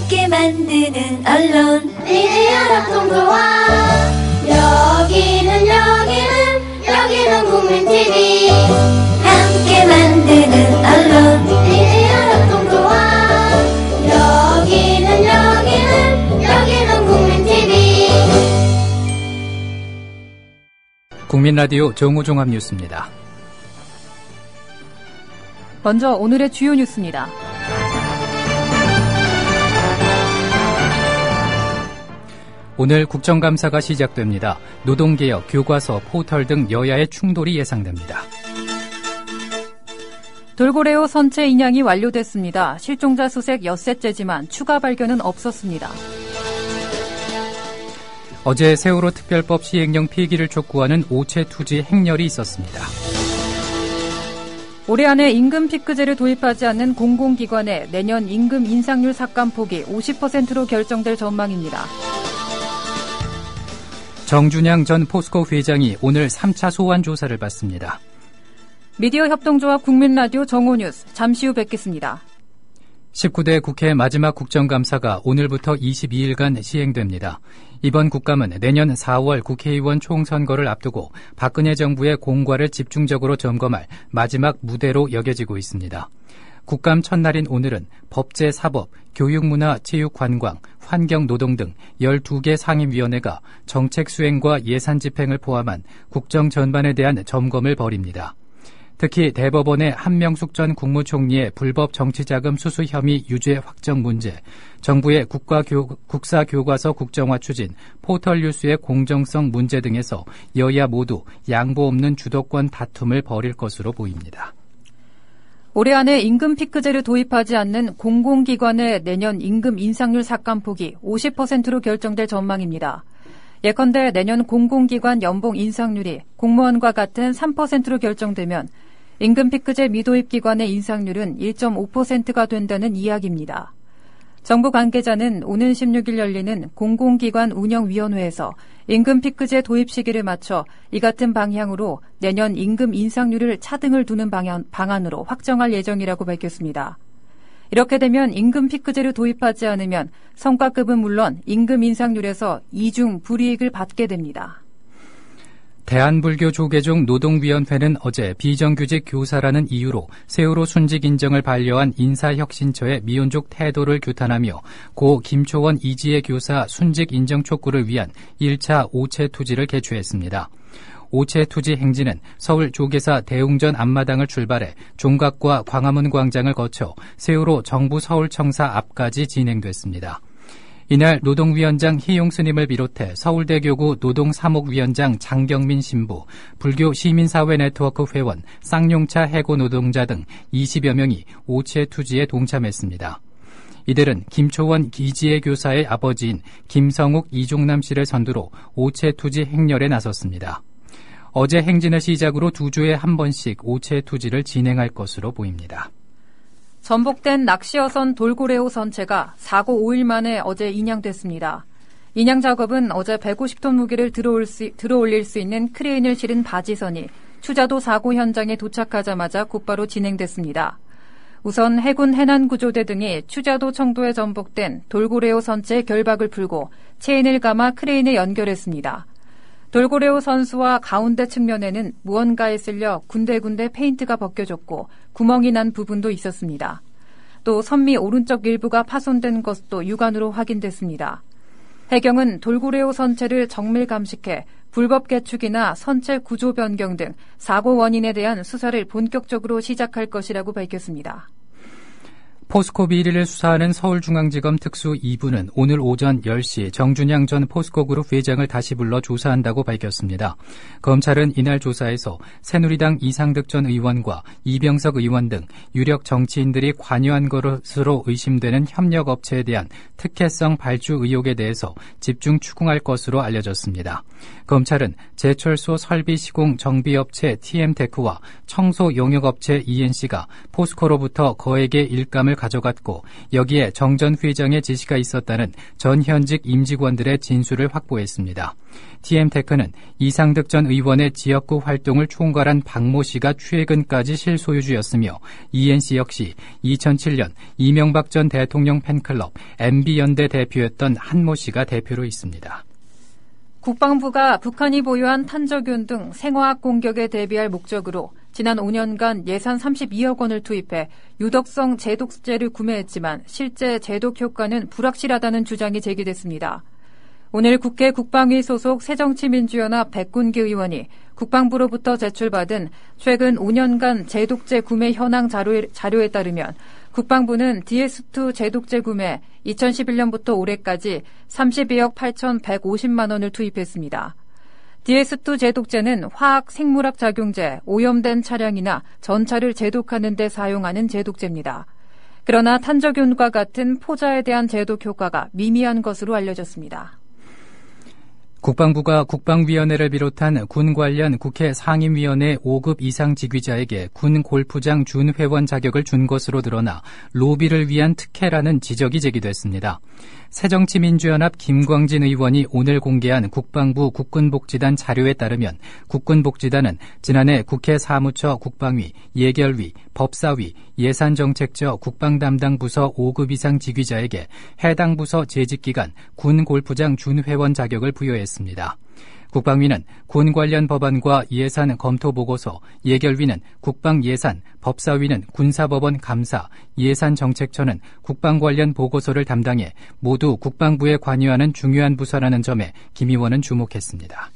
함께 만드는 언론 미디어 협동조합. 여기는 국민TV. 함께 만드는 언론 미디어 협동조합. 여기는 국민TV. 국민라디오 정오종합 뉴스입니다. 먼저 오늘의 주요 뉴스입니다. 오늘 국정감사가 시작됩니다. 노동개혁, 교과서, 포털 등 여야의 충돌이 예상됩니다. 돌고래호 선체 인양이 완료됐습니다. 실종자 수색 엿새째지만 추가 발견은 없었습니다. 어제 세월호 특별법 시행령 폐기를 촉구하는 오체투지 행렬이 있었습니다. 올해 안에 임금 피크제를 도입하지 않는 공공기관의 내년 임금 인상률 삭감폭이 50%로 결정될 전망입니다. 정준양 전 포스코 회장이 오늘 3차 소환 조사를 받습니다. 미디어 협동조합 국민라디오 정오뉴스 잠시 후 뵙겠습니다. 19대 국회 마지막 국정감사가 오늘부터 22일간 시행됩니다. 이번 국감은 내년 4월 국회의원 총선거를 앞두고 박근혜 정부의 공과를 집중적으로 점검할 마지막 무대로 여겨지고 있습니다. 국감 첫날인 오늘은 법제, 사법, 교육문화, 체육관광, 환경노동 등 12개 상임위원회가 정책 수행과 예산 집행을 포함한 국정 전반에 대한 점검을 벌입니다. 특히 대법원의 한명숙 전 국무총리의 불법 정치자금 수수 혐의 유죄 확정 문제, 정부의 국사교과서 국정화 추진, 포털 뉴스의 공정성 문제 등에서 여야 모두 양보 없는 주도권 다툼을 벌일 것으로 보입니다. 올해 안에 임금 피크제를 도입하지 않는 공공기관의 내년 임금 인상률 삭감폭이 50%로 결정될 전망입니다. 예컨대 내년 공공기관 연봉 인상률이 공무원과 같은 3%로 결정되면 임금 피크제 미도입 기관의 인상률은 1.5%가 된다는 이야기입니다. 정부 관계자는 오는 16일 열리는 공공기관 운영위원회에서 임금 피크제 도입 시기를 맞춰 이 같은 방향으로 내년 임금 인상률을 차등을 두는 방안으로 확정할 예정이라고 밝혔습니다. 이렇게 되면 임금 피크제를 도입하지 않으면 성과급은 물론 임금 인상률에서 이중 불이익을 받게 됩니다. 대한불교조계종 노동위원회는 어제 비정규직 교사라는 이유로 세월호 순직 인정을 반려한 인사혁신처의 미온족 태도를 규탄하며 고 김초원 이지혜 교사 순직 인정 촉구를 위한 1차 오체투지를 개최했습니다. 오체투지 행진은 서울 조계사 대웅전 앞마당을 출발해 종각과 광화문 광장을 거쳐 세월호 정부 서울청사 앞까지 진행됐습니다. 이날 노동위원장 희용 스님을 비롯해 서울대교구 노동사목위원장 장경민 신부, 불교 시민사회 네트워크 회원, 쌍용차 해고 노동자 등 20여 명이 오체투지에 동참했습니다. 이들은 김초원 이지혜 교사의 아버지인 김성욱 이종남 씨를 선두로 오체투지 행렬에 나섰습니다. 어제 행진을 시작으로 2주에 한 번씩 오체투지를 진행할 것으로 보입니다. 전복된 낚시어선 돌고래호 선체가 사고 5일 만에 어제 인양됐습니다. 인양 작업은 어제 150톤 무게를 들어올릴 수 있는 크레인을 실은 바지선이 추자도 사고 현장에 도착하자마자 곧바로 진행됐습니다. 우선 해군 해난구조대 등이 추자도 청도에 전복된 돌고래호 선체의 결박을 풀고 체인을 감아 크레인에 연결했습니다. 돌고래호 선수와 가운데 측면에는 무언가에 쓸려 군데군데 페인트가 벗겨졌고 구멍이 난 부분도 있었습니다. 또 선미 오른쪽 일부가 파손된 것도 육안으로 확인됐습니다. 해경은 돌고래호 선체를 정밀 감식해 불법 개축이나 선체 구조 변경 등 사고 원인에 대한 수사를 본격적으로 시작할 것이라고 밝혔습니다. 포스코 비리를 수사하는 서울중앙지검 특수 2부는 오늘 오전 10시 정준양 전 포스코그룹 회장을 다시 불러 조사한다고 밝혔습니다. 검찰은 이날 조사에서 새누리당 이상득 전 의원과 이병석 의원 등 유력 정치인들이 관여한 것으로 의심되는 협력업체에 대한 특혜성 발주 의혹에 대해서 집중 추궁할 것으로 알려졌습니다. 검찰은 제철소 설비 시공 정비업체 TM테크와 청소 용역업체 ENC가 포스코로부터 거액의 일감을 가져갔고 여기에 정 전 회장의 지시가 있었다는 전 현직 임직원들의 진술을 확보했습니다. TM테크는 이상득 전 의원의 지역구 활동을 총괄한 박모 씨가 최근까지 실소유주였으며 ENC 역시 2007년 이명박 전 대통령 팬클럽 MB연대 대표였던 한모 씨가 대표로 있습니다. 국방부가 북한이 보유한 탄저균 등 생화학 공격에 대비할 목적으로 지난 5년간 예산 32억 원을 투입해 유독성 제독제를 구매했지만 실제 제독 효과는 불확실하다는 주장이 제기됐습니다. 오늘 국회 국방위 소속 새정치민주연합 백군기 의원이 국방부로부터 제출받은 최근 5년간 제독제 구매 현황 자료에 따르면 국방부는 DS2 제독제 구매 2011년부터 올해까지 32억 8,150만 원을 투입했습니다. DS2 제독제는 화학 생물학 작용제, 오염된 차량이나 전차를 제독하는 데 사용하는 제독제입니다. 그러나 탄저균과 같은 포자에 대한 제독 효과가 미미한 것으로 알려졌습니다. 국방부가 국방위원회를 비롯한 군 관련 국회 상임위원회 5급 이상 직위자에게 군 골프장 준회원 자격을 준 것으로 드러나 로비를 위한 특혜라는 지적이 제기됐습니다. 새정치민주연합 김광진 의원이 오늘 공개한 국방부 국군복지단 자료에 따르면 국군복지단은 지난해 국회 사무처 국방위, 예결위, 법사위, 예산정책처 국방담당 부서 5급 이상 직위자에게 해당 부서 재직기간 군 골프장 준회원 자격을 부여했습니다. 국방위는 군 관련 법안과 예산 검토 보고서, 예결위는 국방 예산, 법사위는 군사법원 감사, 예산정책처는 국방 관련 보고서를 담당해 모두 국방부에 관여하는 중요한 부서라는 점에 김 의원은 주목했습니다.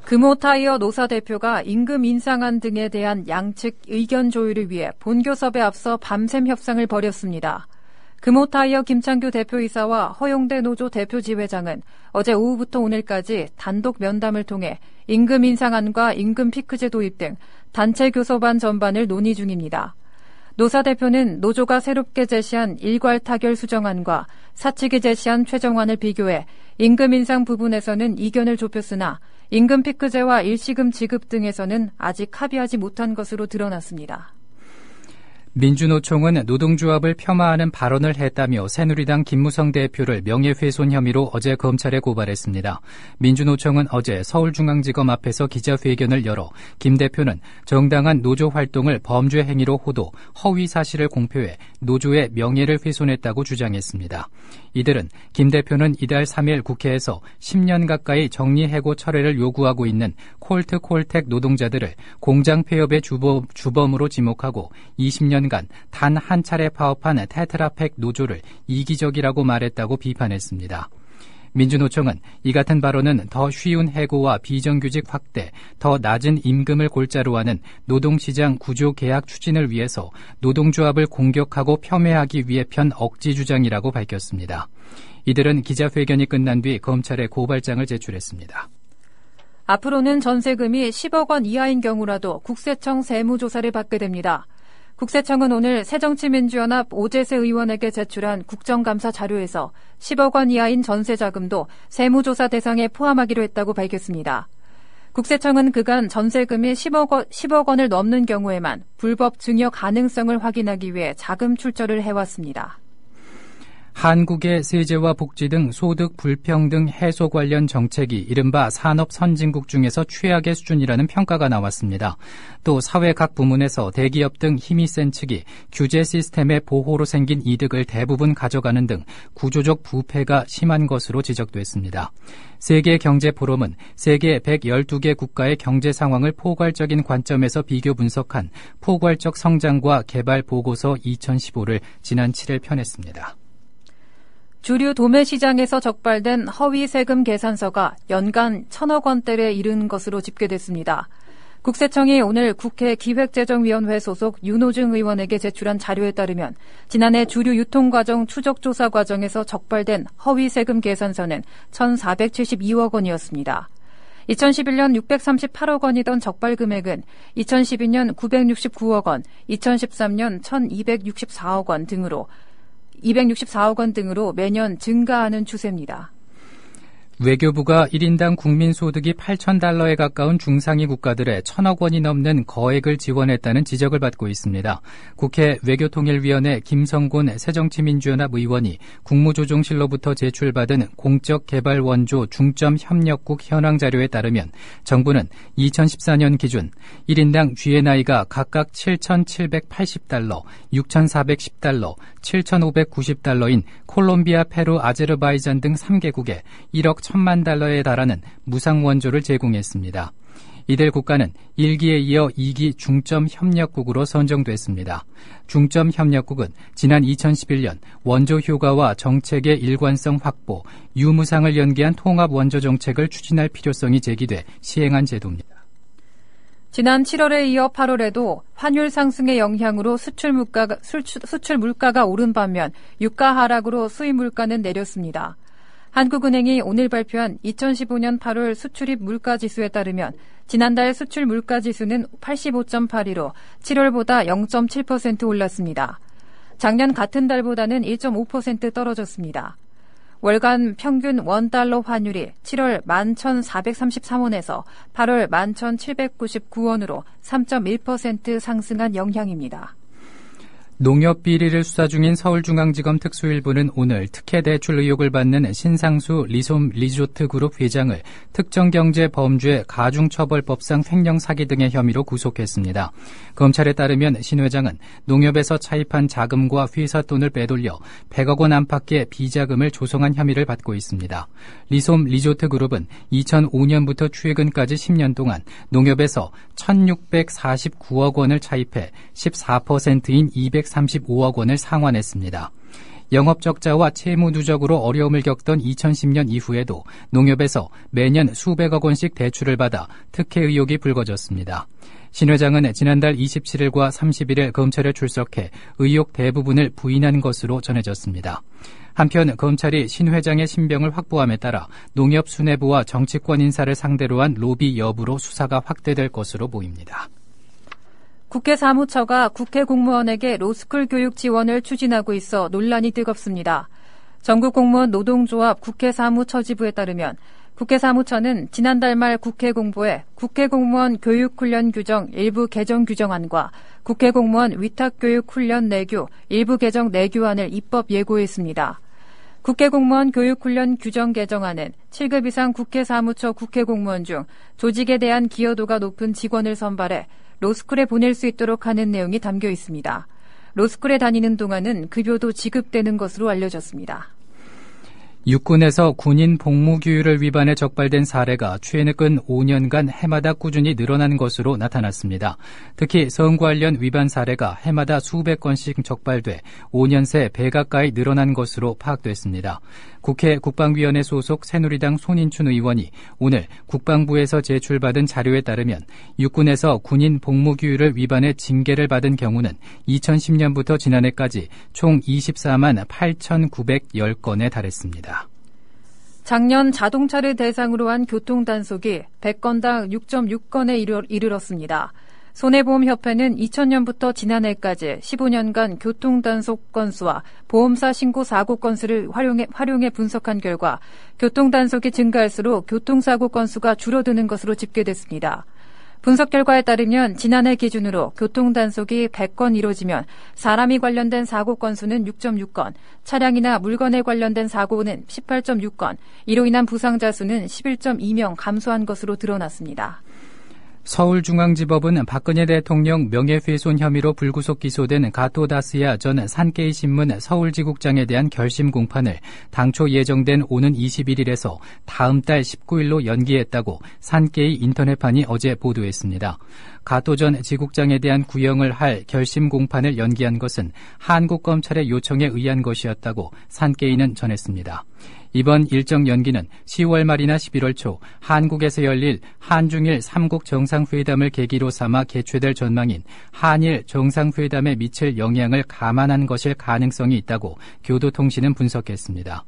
금호타이어 노사 대표가 임금 인상안 등에 대한 양측 의견 조율을 위해 본교섭에 앞서 밤샘 협상을 벌였습니다. 금호타이어 김창규 대표이사와 허용대 노조 대표 지회장은 어제 오후부터 오늘까지 단독 면담을 통해 임금 인상안과 임금 피크제 도입 등 단체 교섭안 전반을 논의 중입니다. 노사 대표는 노조가 새롭게 제시한 일괄 타결 수정안과 사측이 제시한 최종안을 비교해 임금 인상 부분에서는 이견을 좁혔으나 임금 피크제와 일시금 지급 등에서는 아직 합의하지 못한 것으로 드러났습니다. 민주노총은 노동조합을 폄하하는 발언을 했다며 새누리당 김무성 대표를 명예훼손 혐의로 어제 검찰에 고발했습니다. 민주노총은 어제 서울중앙지검 앞에서 기자회견을 열어 김 대표는 정당한 노조 활동을 범죄 행위로 호도, 허위 사실을 공표해 노조의 명예를 훼손했다고 주장했습니다. 이들은 김 대표는 이달 3일 국회에서 10년 가까이 정리해고 철회를 요구하고 있는 콜트콜텍 노동자들을 공장 폐업의 주범으로 지목하고 20년간 단 한 차례 파업한 테트라팩 노조를 이기적이라고 말했다고 비판했습니다. 민주노총은 이 같은 발언은 더 쉬운 해고와 비정규직 확대, 더 낮은 임금을 골자로 하는 노동시장 구조 개혁 추진을 위해서 노동조합을 공격하고 폄훼하기 위해 편 억지 주장이라고 밝혔습니다. 이들은 기자회견이 끝난 뒤 검찰에 고발장을 제출했습니다. 앞으로는 전세금이 10억 원 이하인 경우라도 국세청 세무조사를 받게 됩니다. 국세청은 오늘 새정치민주연합 오재세 의원에게 제출한 국정감사 자료에서 10억 원 이하인 전세자금도 세무조사 대상에 포함하기로 했다고 밝혔습니다. 국세청은 그간 전세금이 10억 원을 넘는 경우에만 불법 증여 가능성을 확인하기 위해 자금 출처를 해왔습니다. 한국의 세제와 복지 등 소득 불평등 해소 관련 정책이 이른바 산업 선진국 중에서 최악의 수준이라는 평가가 나왔습니다. 또 사회 각 부문에서 대기업 등 힘이 센 측이 규제 시스템의 보호로 생긴 이득을 대부분 가져가는 등 구조적 부패가 심한 것으로 지적됐습니다. 세계경제포럼은 세계 112개 국가의 경제 상황을 포괄적인 관점에서 비교 분석한 포괄적 성장과 개발 보고서 2015를 지난 7일 펴냈습니다. 주류 도매 시장에서 적발된 허위 세금 계산서가 연간 1,000억 원대에 이른 것으로 집계됐습니다. 국세청이 오늘 국회 기획재정위원회 소속 윤호중 의원에게 제출한 자료에 따르면 지난해 주류 유통과정 추적조사 과정에서 적발된 허위 세금 계산서는 1,472억 원이었습니다. 2011년 638억 원이던 적발 금액은 2012년 969억 원, 2013년 1,264억 원 등으로 264억 원 등으로 매년 증가하는 추세입니다. 외교부가 1인당 국민소득이 8,000달러에 가까운 중상위 국가들에 1,000억 원이 넘는 거액을 지원했다는 지적을 받고 있습니다. 국회 외교통일위원회 김성곤 새정치민주연합 의원이 국무조정실로부터 제출받은 공적개발 원조 중점협력국 현황 자료에 따르면 정부는 2014년 기준 1인당 GNI가 각각 7,780달러, 6,410달러, 7,590달러인 콜롬비아, 페루, 아제르바이잔 등 3개국에 1억 1,000만 달러에 달하는 무상 원조를 제공했습니다. 이들 국가는 1기에 이어 2기 중점협력국으로 선정됐습니다. 중점협력국은 지난 2011년 원조 효과와 정책의 일관성 확보, 유무상을 연계한 통합 원조 정책을 추진할 필요성이 제기돼 시행한 제도입니다. 지난 7월에 이어 8월에도 환율 상승의 영향으로 수출 물가가 오른 반면 유가 하락으로 수입 물가는 내렸습니다. 한국은행이 오늘 발표한 2015년 8월 수출입 물가지수에 따르면 지난달 수출 물가지수는 85.82로 7월보다 0.7% 올랐습니다. 작년 같은 달보다는 1.5% 떨어졌습니다. 월간 평균 원달러 환율이 7월 11,433원에서 8월 11,799원으로 3.1% 상승한 영향입니다. 농협 비리를 수사 중인 서울중앙지검 특수일부는 오늘 특혜 대출 의혹을 받는 신상수 리솜 리조트 그룹 회장을 특정경제범죄 가중처벌법상 횡령 사기 등의 혐의로 구속했습니다. 검찰에 따르면 신 회장은 농협에서 차입한 자금과 회사 돈을 빼돌려 100억 원 안팎의 비자금을 조성한 혐의를 받고 있습니다. 리솜 리조트 그룹은 2005년부터 최근까지 10년 동안 농협에서 1,649억 원을 차입해 14%인 235억 원을 상환했습니다. 영업 적자와 채무 누적으로 어려움을 겪던 2010년 이후에도 농협에서 매년 수백억 원씩 대출을 받아 특혜 의혹이 불거졌습니다. 신 회장은 지난달 27일과 31일 검찰에 출석해 의혹 대부분을 부인한 것으로 전해졌습니다. 한편 검찰이 신 회장의 신병을 확보함에 따라 농협 수뇌부와 정치권 인사를 상대로 한 로비 여부로 수사가 확대될 것으로 보입니다. 국회 사무처가 국회 공무원에게 로스쿨 교육 지원을 추진하고 있어 논란이 뜨겁습니다. 전국공무원 노동조합 국회 사무처지부에 따르면 국회 사무처는 지난달 말 국회 공보에 국회 공무원 교육훈련 규정 일부 개정 규정안과 국회 공무원 위탁교육훈련 내규 일부 개정 내규안을 입법 예고했습니다. 국회 공무원 교육훈련 규정 개정안은 7급 이상 국회 사무처 국회 공무원 중 조직에 대한 기여도가 높은 직원을 선발해 로스쿨에 보낼 수 있도록 하는 내용이 담겨 있습니다. 로스쿨에 다니는 동안은 급여도 지급되는 것으로 알려졌습니다. 육군에서 군인 복무규율을 위반해 적발된 사례가 최근 5년간 해마다 꾸준히 늘어난 것으로 나타났습니다. 특히 성 관련 위반 사례가 해마다 수백 건씩 적발돼 5년 새 배 가까이 늘어난 것으로 파악됐습니다. 국회 국방위원회 소속 새누리당 손인춘 의원이 오늘 국방부에서 제출받은 자료에 따르면 육군에서 군인 복무규율을 위반해 징계를 받은 경우는 2010년부터 지난해까지 총 24만 8,910건에 달했습니다. 작년 자동차를 대상으로 한 교통단속이 100건당 6.6건에 이르렀습니다. 손해보험협회는 2000년부터 지난해까지 15년간 교통단속 건수와 보험사 신고 사고 건수를 활용해 분석한 결과 교통단속이 증가할수록 교통사고 건수가 줄어드는 것으로 집계됐습니다. 분석 결과에 따르면 지난해 기준으로 교통단속이 100건 이뤄지면 사람이 관련된 사고 건수는 6.6건, 차량이나 물건에 관련된 사고는 18.6건, 이로 인한 부상자 수는 11.2명 감소한 것으로 드러났습니다. 서울중앙지법은 박근혜 대통령 명예훼손 혐의로 불구속 기소된 가토 다스야 전 산케이 신문 서울지국장에 대한 결심 공판을 당초 예정된 오는 21일에서 다음 달 19일로 연기했다고 산케이 인터넷판이 어제 보도했습니다. 가토 전 지국장에 대한 구형을 할 결심 공판을 연기한 것은 한국검찰의 요청에 의한 것이었다고 산케이는 전했습니다. 이번 일정 연기는 10월 말이나 11월 초 한국에서 열릴 한중일 3국 정상회담을 계기로 삼아 개최될 전망인 한일 정상회담에 미칠 영향을 감안한 것일 가능성이 있다고 교도통신은 분석했습니다.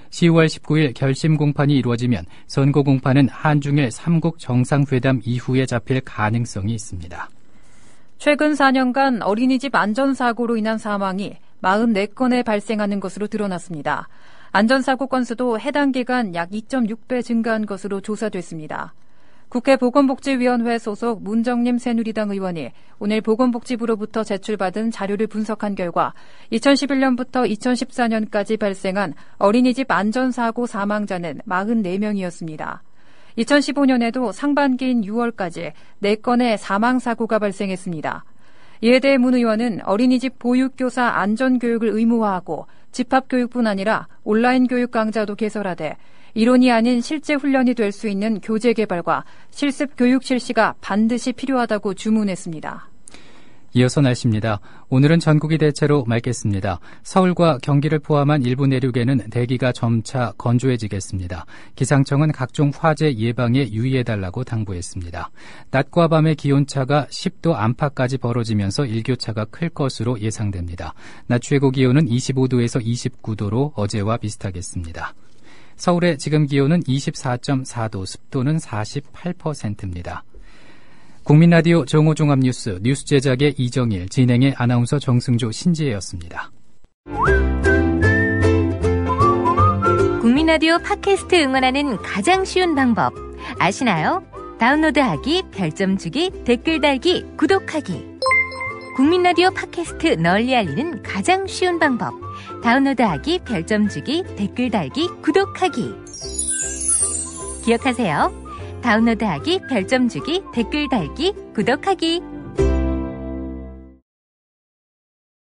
10월 19일 결심 공판이 이루어지면 선고 공판은 한중일 3국 정상회담 이후에 잡힐 가능성이 있습니다. 최근 4년간 어린이집 안전사고로 인한 사망이 44건에 발생하는 것으로 드러났습니다. 안전사고 건수도 해당 기간 약 2.6배 증가한 것으로 조사됐습니다. 국회 보건복지위원회 소속 문정림 새누리당 의원이 오늘 보건복지부로부터 제출받은 자료를 분석한 결과 2011년부터 2014년까지 발생한 어린이집 안전사고 사망자는 44명이었습니다. 2015년에도 상반기인 6월까지 4건의 사망사고가 발생했습니다. 이에 대해 문 의원은 어린이집 보육교사 안전교육을 의무화하고 집합교육뿐 아니라 온라인 교육 강좌도 개설하되 이론이 아닌 실제 훈련이 될 수 있는 교재 개발과 실습 교육 실시가 반드시 필요하다고 주문했습니다. 이어서 날씨입니다. 오늘은 전국이 대체로 맑겠습니다. 서울과 경기를 포함한 일부 내륙에는 대기가 점차 건조해지겠습니다. 기상청은 각종 화재 예방에 유의해달라고 당부했습니다. 낮과 밤의 기온차가 10도 안팎까지 벌어지면서 일교차가 클 것으로 예상됩니다. 낮 최고 기온은 25도에서 29도로 어제와 비슷하겠습니다. 서울의 지금 기온은 24.4도, 습도는 48%입니다. 국민라디오 정오종합뉴스, 뉴스 제작의 이정일, 진행의 아나운서 정승조, 신지혜였습니다. 국민라디오 팟캐스트 응원하는 가장 쉬운 방법 아시나요? 다운로드하기, 별점 주기, 댓글 달기, 구독하기. 국민라디오 팟캐스트 널리 알리는 가장 쉬운 방법. 다운로드하기, 별점 주기, 댓글 달기, 구독하기. 기억하세요. 다운로드하기, 별점 주기, 댓글 달기, 구독하기.